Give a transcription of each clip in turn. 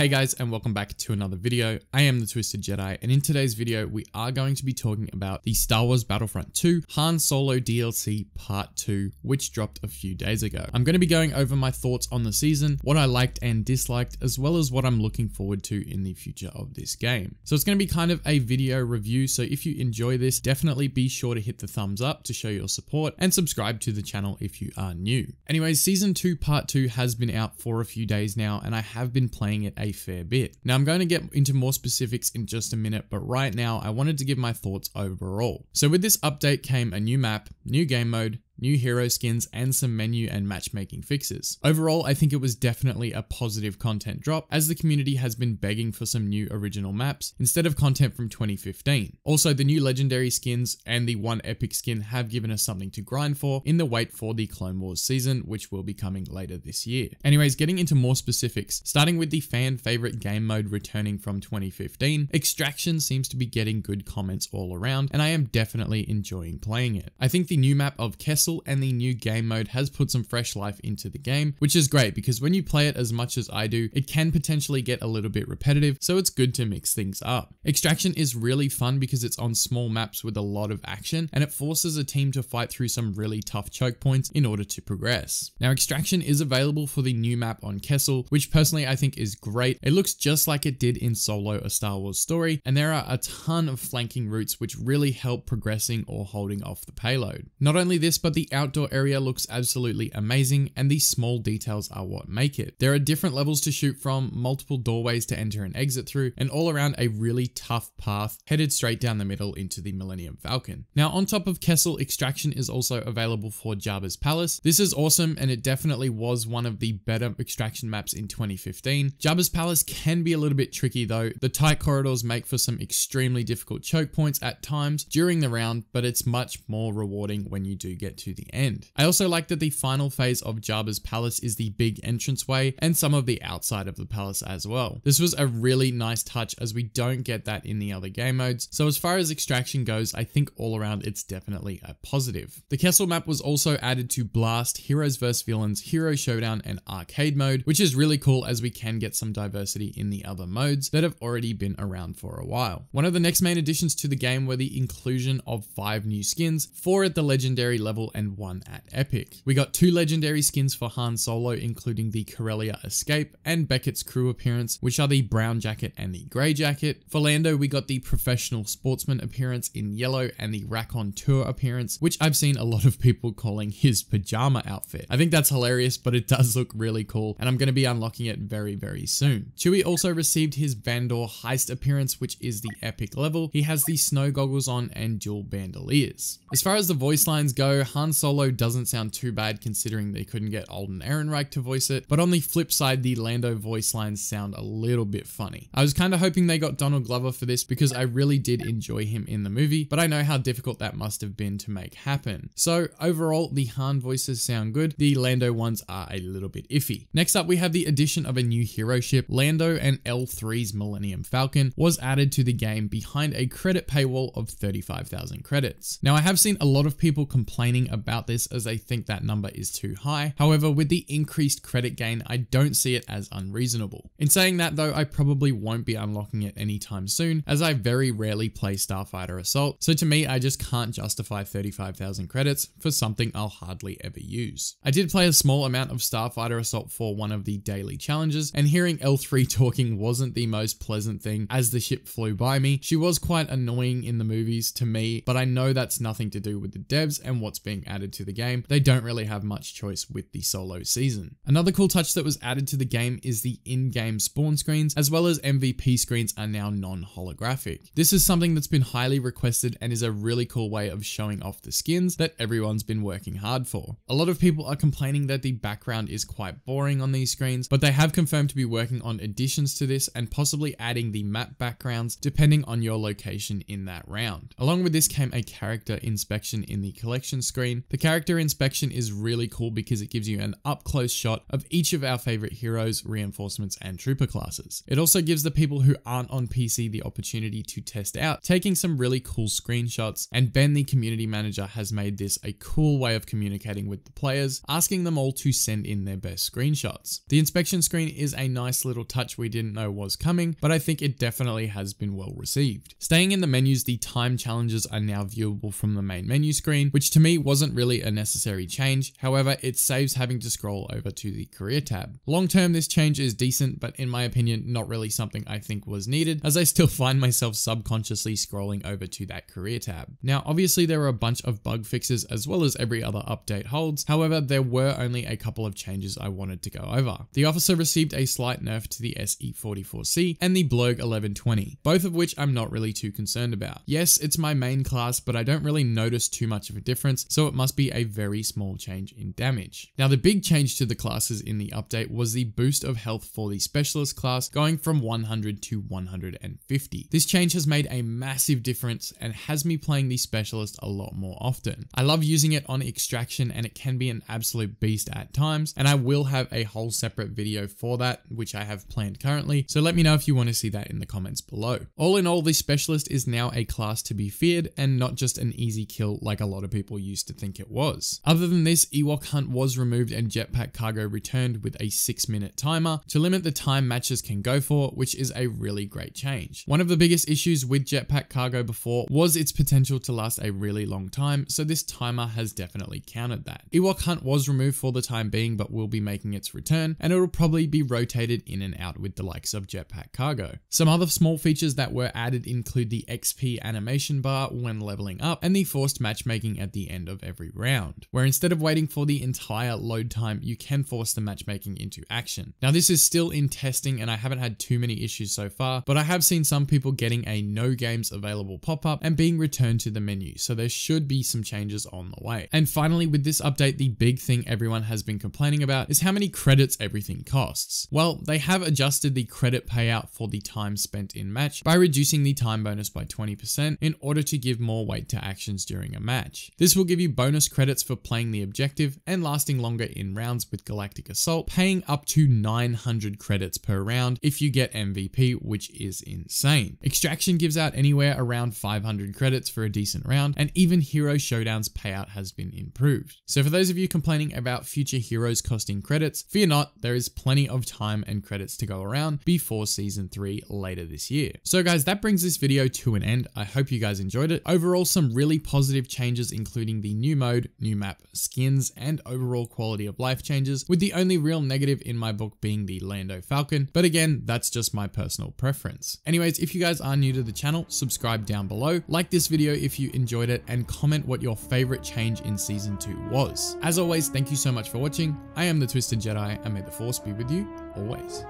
Hey guys, and welcome back to another video. I am the Twisted Jedi, and in today's video we are going to be talking about the Star Wars Battlefront 2 Han Solo DLC Part 2, which dropped a few days ago. I'm going to be going over my thoughts on the season, what I liked and disliked, as well as what I'm looking forward to in the future of this game. So it's going to be kind of a video review, so if you enjoy this, definitely be sure to hit the thumbs up to show your support and subscribe to the channel if you are new. Anyways, Season 2 Part 2 has been out for a few days now, and I have been playing it a fair bit. Now I'm going to get into more specifics in just a minute, but right now I wanted to give my thoughts overall. So with this update came a new map, new game mode, new hero skins, and some menu and matchmaking fixes. Overall, I think it was definitely a positive content drop, as the community has been begging for some new original maps instead of content from 2015. Also, the new legendary skins and the one epic skin have given us something to grind for in the wait for the Clone Wars season, which will be coming later this year. Anyways, getting into more specifics, starting with the fan favorite game mode returning from 2015, Extraction seems to be getting good comments all around, and I am definitely enjoying playing it. I think the new map of Kessel and the new game mode has put some fresh life into the game, which is great because when you play it as much as I do, it can potentially get a little bit repetitive, so it's good to mix things up. Extraction is really fun because it's on small maps with a lot of action, and it forces a team to fight through some really tough choke points in order to progress. Now, Extraction is available for the new map on Kessel, which personally I think is great. It looks just like it did in Solo: A Star Wars Story, and there are a ton of flanking routes which really help progressing or holding off the payload. Not only this, but the outdoor area looks absolutely amazing, and these small details are what make it. There are different levels to shoot from, multiple doorways to enter and exit through, and all around a really tough path headed straight down the middle into the Millennium Falcon. Now, on top of Kessel, Extraction is also available for Jabba's Palace. This is awesome, and it definitely was one of the better Extraction maps in 2015. Jabba's Palace can be a little bit tricky though. The tight corridors make for some extremely difficult choke points at times during the round, but it's much more rewarding when you do get to the end. I also like that the final phase of Jabba's Palace is the big entranceway and some of the outside of the palace as well. This was a really nice touch as we don't get that in the other game modes, so as far as Extraction goes, I think all around it's definitely a positive. The Kessel map was also added to Blast, Heroes vs Villains, Hero Showdown, and Arcade mode, which is really cool as we can get some diversity in the other modes that have already been around for a while. One of the next main additions to the game were the inclusion of 5 new skins, 4 at the legendary level and 1 at epic. We got 2 legendary skins for Han Solo, including the Corellia Escape and Beckett's crew appearance, which are the brown jacket and the grey jacket. For Lando, we got the professional sportsman appearance in yellow and the Racon Tour appearance, which I've seen a lot of people calling his pajama outfit. I think that's hilarious, but it does look really cool, and I'm going to be unlocking it very, very soon. Chewie also received his Vandor heist appearance, which is the epic level. He has the snow goggles on and dual bandoliers. As far as the voice lines go, Han Solo doesn't sound too bad considering they couldn't get Alden Ehrenreich to voice it, but on the flip side, the Lando voice lines sound a little bit funny. I was kind of hoping they got Donald Glover for this because I really did enjoy him in the movie, but I know how difficult that must have been to make happen. So overall, the Han voices sound good. The Lando ones are a little bit iffy. Next up, we have the addition of a new hero ship. Lando and L3's Millennium Falcon was added to the game behind a credit paywall of 35,000 credits. Now, I have seen a lot of people complaining about this as they think that number is too high. However, with the increased credit gain, I don't see it as unreasonable. In saying that though, I probably won't be unlocking it anytime soon, as I very rarely play Starfighter Assault, so to me, I just can't justify 35,000 credits for something I'll hardly ever use. I did play a small amount of Starfighter Assault for one of the daily challenges, and hearing L3 talking wasn't the most pleasant thing as the ship flew by me. She was quite annoying in the movies to me, but I know that's nothing to do with the devs and what's being added to the game. They don't really have much choice with the Solo season. Another cool touch that was added to the game is the in-game spawn screens, as well as MVP screens are now non-holographic. This is something that's been highly requested and is a really cool way of showing off the skins that everyone's been working hard for. A lot of people are complaining that the background is quite boring on these screens, but they have confirmed to be working on additions to this and possibly adding the map backgrounds depending on your location in that round. Along with this came a character inspection in the collection screen, screen. The character inspection is really cool because it gives you an up-close shot of each of our favorite heroes, reinforcements, and trooper classes. It also gives the people who aren't on PC the opportunity to test out, taking some really cool screenshots, and Ben, the community manager, has made this a cool way of communicating with the players, asking them all to send in their best screenshots. The inspection screen is a nice little touch we didn't know was coming, but I think it definitely has been well received. Staying in the menus, the time challenges are now viewable from the main menu screen, which to me wasn't really a necessary change. However, it saves having to scroll over to the career tab. Long term, this change is decent, but in my opinion, not really something I think was needed, as I still find myself subconsciously scrolling over to that career tab. Now, obviously there are a bunch of bug fixes as well as every other update holds. However, there were only a couple of changes I wanted to go over. The officer received a slight nerf to the SE44C and the Blurg 1120, both of which I'm not really too concerned about. Yes, it's my main class, but I don't really notice too much of a difference, so it must be a very small change in damage. Now, the big change to the classes in the update was the boost of health for the specialist class going from 100 to 150. This change has made a massive difference and has me playing the specialist a lot more often. I love using it on extraction and it can be an absolute beast at times, and I will have a whole separate video for that, which I have planned currently, so let me know if you want to see that in the comments below. All in all, the specialist is now a class to be feared and not just an easy kill like a lot of people used to think it was. Other than this, Ewok Hunt was removed and jetpack cargo returned with a 6-minute timer to limit the time matches can go for, which is a really great change. One of the biggest issues with jetpack cargo before was its potential to last a really long time, so this timer has definitely countered that. Ewok Hunt was removed for the time being, but will be making its return, and it will probably be rotated in and out with the likes of jetpack cargo. Some other small features that were added include the XP animation bar when leveling up and the forced matchmaking at the end of every round, where instead of waiting for the entire load time, you can force the matchmaking into action. Now, this is still in testing and I haven't had too many issues so far, but I have seen some people getting a no games available pop-up and being returned to the menu, so there should be some changes on the way. And finally, with this update, the big thing everyone has been complaining about is how many credits everything costs. Well, they have adjusted the credit payout for the time spent in match by reducing the time bonus by 20% in order to give more weight to actions during a match. This will give you bonus credits for playing the objective and lasting longer in rounds with Galactic Assault, paying up to 900 credits per round if you get MVP, which is insane. Extraction gives out anywhere around 500 credits for a decent round, and even Hero Showdown's payout has been improved. So for those of you complaining about future heroes costing credits, fear not, there is plenty of time and credits to go around before Season 3 later this year. So guys, that brings this video to an end. I hope you guys enjoyed it. Overall, some really positive changes, including the new mode, new map, skins, and overall quality of life changes, with the only real negative in my book being the Lando Falcon, but again, that's just my personal preference. Anyways, if you guys are new to the channel, subscribe down below, like this video if you enjoyed it, and comment what your favorite change in Season 2 was. As always, thank you so much for watching. I am the Twisted Jedi, and may the Force be with you always.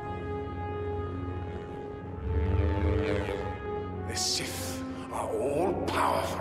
The Sith are all powerful.